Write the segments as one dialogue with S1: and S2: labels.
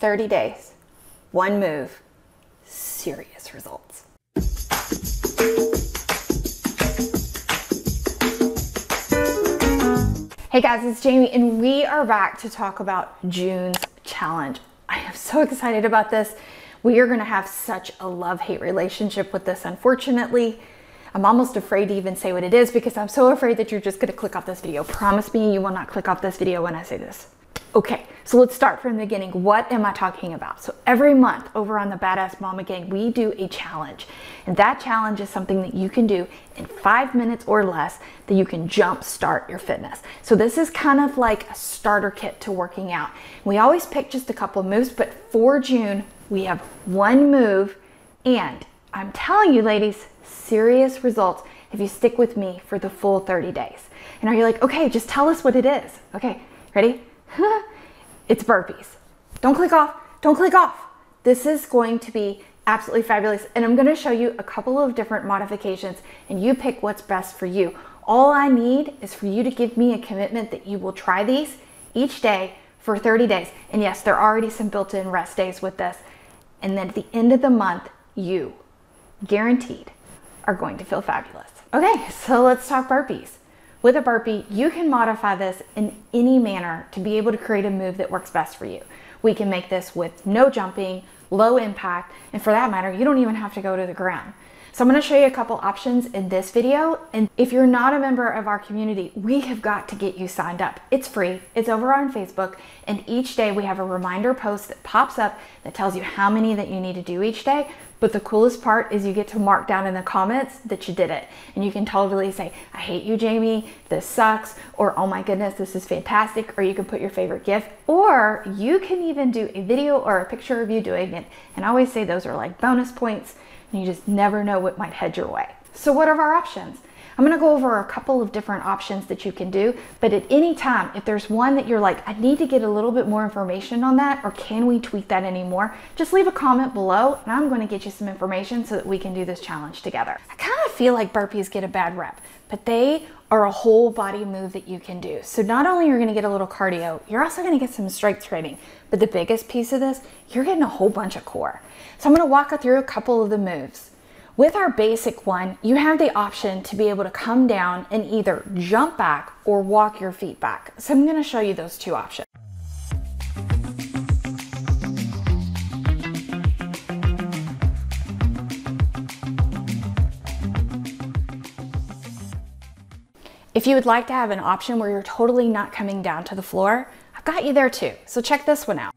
S1: 30 days, one move, serious results. Hey guys, it's Jamie and we are back to talk about June's challenge. I am so excited about this. We are gonna have such a love-hate relationship with this, unfortunately. I'm almost afraid to even say what it is because I'm so afraid that you're just gonna click off this video. Promise me you will not click off this video when I say this. Okay, so let's start from the beginning. What am I talking about? So every month over on the Badass Mama Gang, we do a challenge. And that challenge is something that you can do in 5 minutes or less that you can jump start your fitness. So this is kind of like a starter kit to working out. We always pick just a couple of moves, but for June, we have one move. And I'm telling you ladies, serious results if you stick with me for the full 30 days. And are you like, okay, just tell us what it is. Okay, ready? It's burpees. Don't click off. Don't click off. This is going to be absolutely fabulous. And I'm going to show you a couple of different modifications and you pick what's best for you. All I need is for you to give me a commitment that you will try these each day for 30 days. And yes, there are already some built-in rest days with this. And then at the end of the month, you, guaranteed, are going to feel fabulous. Okay, so let's talk burpees. With a burpee, you can modify this in any manner to be able to create a move that works best for you. We can make this with no jumping, low impact, and for that matter, you don't even have to go to the ground. So I'm going to show you a couple options in this video. And if you're not a member of our community, we have got to get you signed up. It's free. It's over on Facebook. And each day we have a reminder post that pops up that tells you how many that you need to do each day. But the coolest part is you get to mark down in the comments that you did it. And you can totally say, I hate you, Jamie, this sucks, or oh my goodness, this is fantastic, or you can put your favorite GIF, or you can even do a video or a picture of you doing it. And I always say those are like bonus points, and you just never know what might head your way. So what are our options? I'm gonna go over a couple of different options that you can do, but at any time, if there's one that you're like, I need to get a little bit more information on that, or can we tweak that anymore, just leave a comment below and I'm gonna get you some information so that we can do this challenge together. I kind of feel like burpees get a bad rep, but they are a whole body move that you can do. So not only you're gonna get a little cardio, you're also gonna get some strength training, but the biggest piece of this, you're getting a whole bunch of core. So I'm gonna walk you through a couple of the moves. With our basic one, you have the option to be able to come down and either jump back or walk your feet back. So I'm going to show you those two options. If you would like to have an option where you're totally not coming down to the floor, I've got you there too. So check this one out.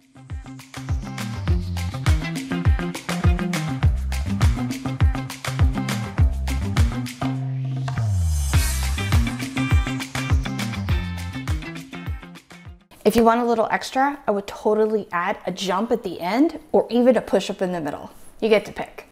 S1: If you want a little extra, I would totally add a jump at the end or even a push up in the middle. You get to pick.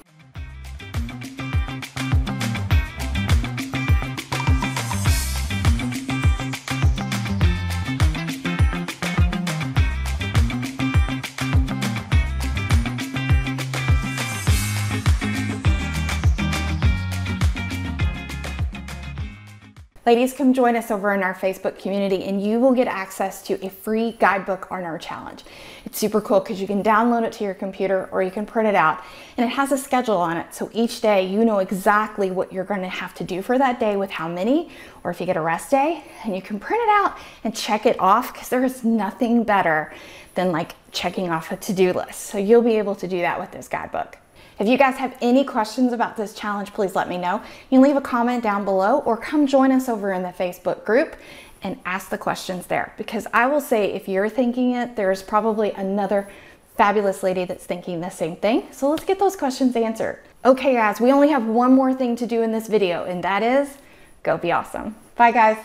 S1: Ladies, come join us over in our Facebook community and you will get access to a free guidebook on our challenge. It's super cool because you can download it to your computer or you can print it out, and it has a schedule on it. So each day you know exactly what you're going to have to do for that day with how many, or if you get a rest day, and you can print it out and check it off because there is nothing better than like checking off a to-do list. So you'll be able to do that with this guidebook. If you guys have any questions about this challenge, please let me know. You can leave a comment down below or come join us over in the Facebook group and ask the questions there. Because I will say, if you're thinking it, there's probably another fabulous lady that's thinking the same thing. So let's get those questions answered. Okay guys, we only have one more thing to do in this video, and that is go be awesome. Bye guys.